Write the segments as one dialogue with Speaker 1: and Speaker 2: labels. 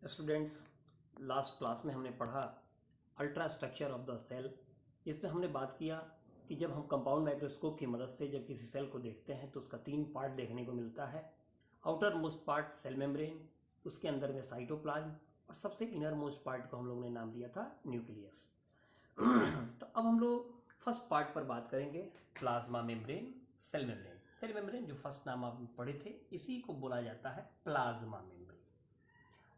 Speaker 1: Students, last class में हमने पढ़ा ultra structure of the cell. इसमें हमने बात किया कि जब हम कंपाउंड माइक्रोस्कोप की मदद से जब किसी सेल को देखते हैं तो उसका 3 पार्ट देखने को मिलता है। Outermost part cell membrane, उसके अंदर में साइटोप्लाज्म और सबसे इनर मोस्ट पार्ट को हम लोग ने नाम दिया था न्यूक्लियस। तो अब हम लोग फर्स्ट पार्ट पर बात करेंगे, plasma membrane, cell membrane. Cell membrane जो फर्स्ट नाम आप पढ़े थे, इसी को बोला जाता है प्लाज्मा मेम्ब्रेन।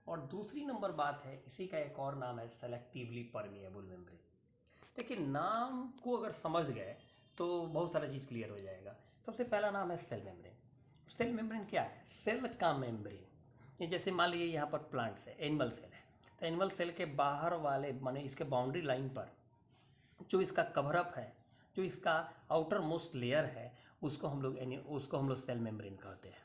Speaker 1: और दूसरी नंबर बात है, इसी का एक और नाम है सेलेक्टिवली परमिएबल मेम्ब्रेन। देखिए, नाम को अगर समझ गए तो बहुत सारा चीज़ क्लियर हो जाएगा। सबसे पहला नाम है सेल मेम्ब्रेन। सेल मेम्ब्रेन क्या है? सेल का मेम्ब्रेन। ये जैसे मान लीजिए यहाँ पर प्लांट्स है, एनिमल सेल है, तो एनिमल सेल के बाहर वाले माने इसके बाउंड्री लाइन पर जो इसका कवरअप है, जो इसका आउटर मोस्ट लेयर है, उसको हम लोग सेल मेम्ब्रेन कहते हैं।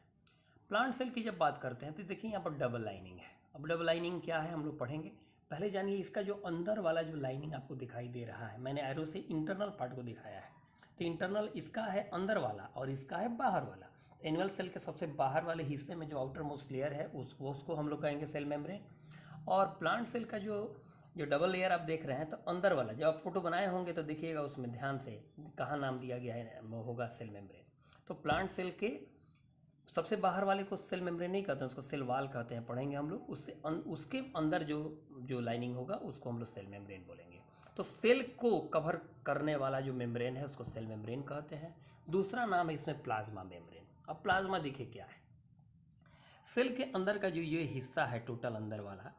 Speaker 1: प्लांट सेल की जब बात करते हैं तो देखिए यहाँ पर डबल लाइनिंग है। अब डबल लाइनिंग क्या है हम लोग पढ़ेंगे। पहले जानिए इसका जो अंदर वाला जो लाइनिंग आपको दिखाई दे रहा है, मैंने एरो से इंटरनल पार्ट को दिखाया है। तो इंटरनल इसका है अंदर वाला और इसका है बाहर वाला। एनिमल सेल के सबसे बाहर वाले हिस्से में जो आउटर मोस्ट लेयर है उसको हम लोग कहेंगे सेल मेम्ब्रेन। और प्लांट सेल का जो डबल लेयर आप देख रहे हैं, तो अंदर वाला जब आप फोटो बनाए होंगे तो देखिएगा उसमें ध्यान से कहाँ नाम दिया गया है, होगा सेल मेम्ब्रेन। तो प्लांट सेल के सबसे बाहर वाले को सेल मेम्ब्रेन नहीं कहते हैं, उसको सेल वाल कहते हैं, पढ़ेंगे हम लोग। उसके अंदर जो लाइनिंग होगा उसको हम लोग सेल मेम्ब्रेन बोलेंगे। तो सेल को कवर करने वाला जो मेम्ब्रेन है उसको सेल मेम्ब्रेन कहते हैं। दूसरा नाम है इसमें प्लाज्मा मेम्ब्रेन। अब प्लाज्मा देखिए क्या है। सेल के अंदर का जो ये हिस्सा है टोटल अंदर वाला,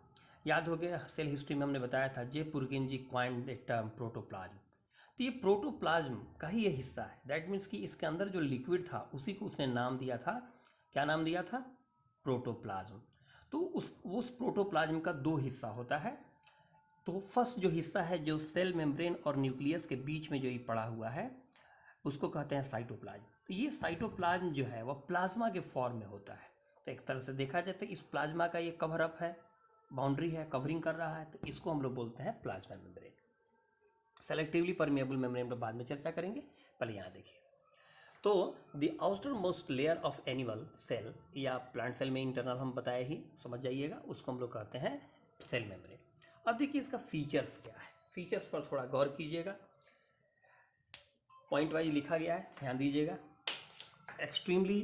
Speaker 1: याद हो गया सेल हिस्ट्री में हमने बताया था, J Purkinje coined the term protoplasm. तो ये प्रोटोप्लाज्म का ही ये हिस्सा है। दैट मीन्स कि इसके अंदर जो लिक्विड था उसी को उसने नाम दिया था, क्या नाम दिया था? प्रोटोप्लाज्म। तो उस प्रोटोप्लाज्म का 2 हिस्सा होता है। तो फर्स्ट जो हिस्सा है जो सेल मेम्ब्रेन और न्यूक्लियस के बीच में जो ये पड़ा हुआ है उसको कहते हैं साइटोप्लाज्म। तो ये साइटोप्लाज्म जो है वह प्लाज्मा के फॉर्म में होता है। तो एक तरह से देखा जाए तो इस प्लाज्मा का ये कवर अप है, बाउंड्री है, कवरिंग कर रहा है, तो इसको हम लोग बोलते हैं plasma membrane. Selectively permeable membrane पर बाद में चर्चा करेंगे, पहले यहाँ देखिए। तो the outermost layer of animal cell या प्लांट सेल में इंटरनल हम बताए ही, समझ जाइएगा, उसको हम लोग कहते हैं सेल मेम्ब्रेन। अब देखिए इसका फीचर्स क्या है, फीचर्स पर थोड़ा गौर कीजिएगा। पॉइंट वाइज लिखा गया है, ध्यान दीजिएगा। एक्सट्रीमली,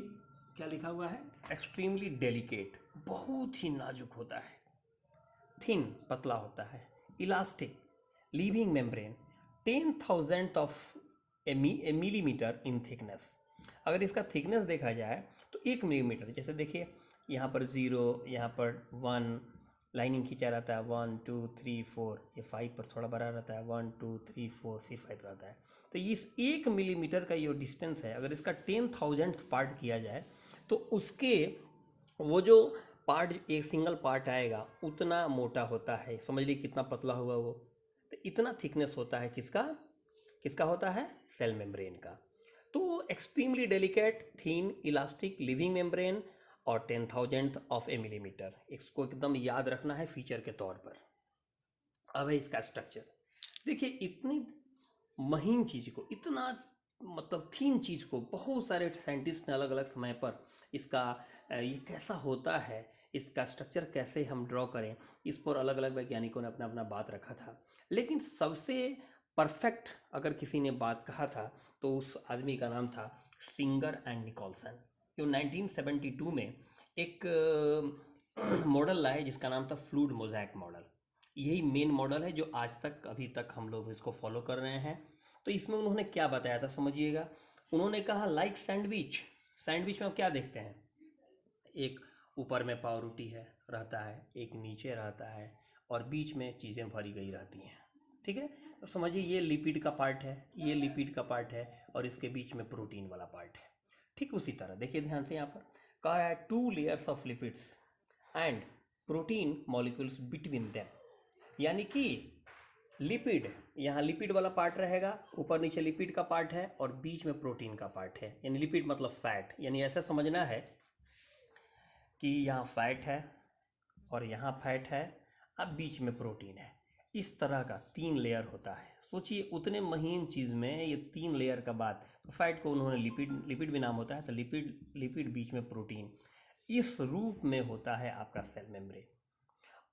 Speaker 1: क्या लिखा हुआ है? एक्सट्रीमली डेलिकेट, बहुत ही नाजुक होता है। थिन, पतला होता है। Elastic, living membrane, 10,000th of A millimetre in thickness. अगर इसका थिकनेस देखा जाए तो 1 मिलीमीटर, जैसे देखिए यहाँ पर 0, यहाँ पर 1 लाइनिंग खींचा रहता है, 1 2 3 4, ये 5 पर थोड़ा बड़ा रहता है, 1 2 3 4, फिर 5 रहता है। तो इस 1 मिलीमीटर का ये डिस्टेंस है, अगर इसका 10,000th पार्ट किया जाए तो उसके वो जो पार्ट, एक सिंगल पार्ट आएगा उतना मोटा होता है। समझ लीजिए कितना पतला हुआ वो। तो इतना थिकनेस होता है किसका होता है? सेल मेम्ब्रेन का। तो एक्सट्रीमली डेलिकेट, थीन, इलास्टिक, लिविंग मेम्ब्रेन और 10,000th ऑफ ए मिलीमीटर, इसको एकदम याद रखना है फीचर के तौर पर। अब है इसका स्ट्रक्चर। देखिए इतनी महीन चीज को, इतना मतलब थीन चीज को बहुत सारे साइंटिस्ट ने अलग अलग समय पर इसका ये कैसा होता है, इसका स्ट्रक्चर कैसे हम ड्रॉ करें, इस पर अलग अलग वैज्ञानिकों ने अपना अपना बात रखा था। लेकिन सबसे परफेक्ट अगर किसी ने बात कहा था तो उस आदमी का नाम था सिंगर एंड निकोलसन, जो 1972 में एक मॉडल लाए जिसका नाम था फ्लूइड मोज़ेक मॉडल। यही मेन मॉडल है जो आज तक, अभी तक हम लोग इसको फॉलो कर रहे हैं। तो इसमें उन्होंने क्या बताया था समझिएगा। उन्होंने कहा लाइक सैंडविच, सैंडविच में आप क्या देखते हैं? एक ऊपर में पावरोटी है रहता है, एक नीचे रहता है और बीच में चीज़ें भरी गई रहती हैं, ठीक है। तो समझिए ये लिपिड का पार्ट है, ये लिपिड का पार्ट है और इसके बीच में प्रोटीन वाला पार्ट है। ठीक उसी तरह देखिए ध्यान से, यहाँ पर कहा है 2 layers of lipids and protein molecules between them. यानी कि लिपिड, यहाँ लिपिड वाला पार्ट रहेगा, ऊपर नीचे लिपिड का पार्ट है और बीच में प्रोटीन का पार्ट है। यानी लिपिड मतलब फैट, यानी ऐसा समझना है कि यहाँ फैट है और यहाँ फैट है, अब बीच में प्रोटीन है। इस तरह का 3 लेयर होता है। सोचिए उतने महीन चीज़ में ये 3 लेयर का बात, तो फैट को उन्होंने लिपिड भी नाम होता है, तो लिपिड बीच में प्रोटीन, इस रूप में होता है आपका सेल मेम्ब्रेन।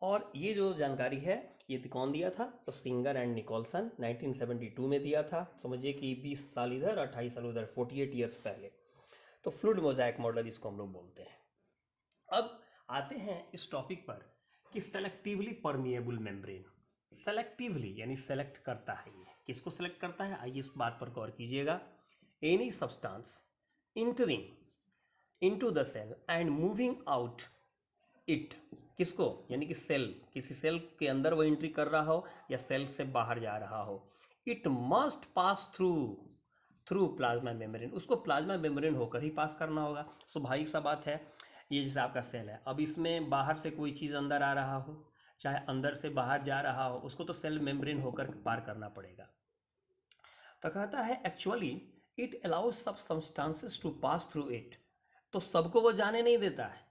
Speaker 1: और ये जो जानकारी है ये कौन दिया था? तो सिंगर एंड निकोलसन 1972 में दिया था। समझिए कि 20 साल इधर 28 साल उधर, 48 ईयर्स पहले। तो फ्लूइड मोज़ाइक मॉडल इसको हम लोग बोलते हैं। अब आते हैं इस टॉपिक पर कि सेलेक्टिवली परमिएबल मेम्ब्रेन। सेलेक्टिवली यानी सेलेक्ट करता है, ये किसको सेलेक्ट करता है? आइए इस बात पर गौर कीजिएगा। Any substance entering into the cell and moving out it, किसको? यानी कि सेल, किसी सेल के अंदर वो एंट्री कर रहा हो या सेल से बाहर जा रहा हो, it must pass through plasma membrane, उसको प्लाज्मा मेम्ब्रेन होकर ही पास करना होगा। स्वाभाविक सा बात है, ये जैसे आपका सेल है, अब इसमें बाहर से कोई चीज़ अंदर आ रहा हो, चाहे अंदर से बाहर जा रहा हो, उसको तो सेल मेम्ब्रेन होकर पार करना पड़ेगा। तो कहता है एक्चुअली इट अलाउज सब substances to pass through it, तो सबको वो जाने नहीं देता है,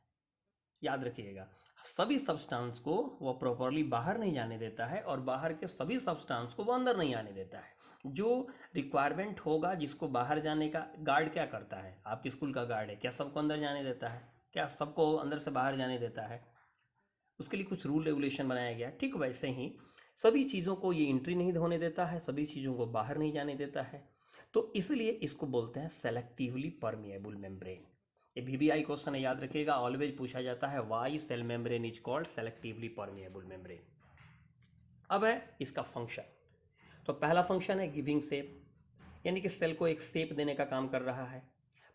Speaker 1: याद रखिएगा, सभी सब्सटेंस को वो प्रॉपरली बाहर नहीं जाने देता है और बाहर के सभी सब्सटेंस को वो अंदर नहीं आने देता है। जो रिक्वायरमेंट होगा जिसको बाहर जाने का, गार्ड क्या करता है? आपके स्कूल का गार्ड है, क्या सबको अंदर जाने देता है? क्या सबको अंदर से बाहर जाने देता है? उसके लिए कुछ रूल रेगुलेशन बनाया गया। ठीक वैसे ही सभी चीज़ों को ये एंट्री नहीं होने देता है, सभी चीज़ों को बाहर नहीं जाने देता है, तो इसलिए इसको बोलते हैं सेलेक्टिवली परमिएबल मेम्ब्रेन। ये VBI क्वेश्चन है, याद रखिएगा, ऑलवेज पूछा जाता है, why cell membrane is called selectively permeable membrane. अब है इसका फंक्शन। तो पहला फंक्शन है गिविंग शेप, यानी कि सेल को एक शेप देने का काम कर रहा है।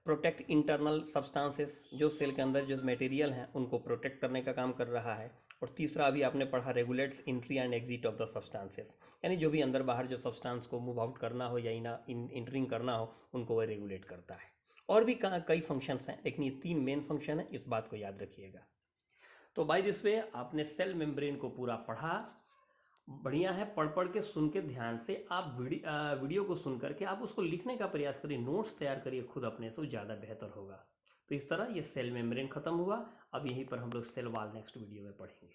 Speaker 1: प्रोटेक्ट इंटरनल सब्सटेंसेस, जो सेल के अंदर जो मटेरियल हैं उनको प्रोटेक्ट करने का काम कर रहा है। और तीसरा अभी आपने पढ़ा, regulates entry and exit of the substances, यानी जो भी अंदर बाहर जो सब्सटेंस को मूव आउट करना हो या इंटरिंग करना हो उनको वह रेगुलेट करता है। और भी कई फंक्शंस हैं, लेकिन ये 3 मेन फंक्शन है, इस बात को याद रखिएगा। तो बाय दिस वे आपने सेल मेम्ब्रेन को पूरा पढ़ा। बढ़िया है, पढ़ के सुन के ध्यान से आप वीडियो को सुन करके आप उसको लिखने का प्रयास करिए, नोट्स तैयार करिए खुद अपने से, ज़्यादा बेहतर होगा। तो इस तरह ये सेल मेम्ब्रेन खत्म हुआ। अब यहीं पर हम लोग सेल वॉल नेक्स्ट वीडियो में पढ़ेंगे।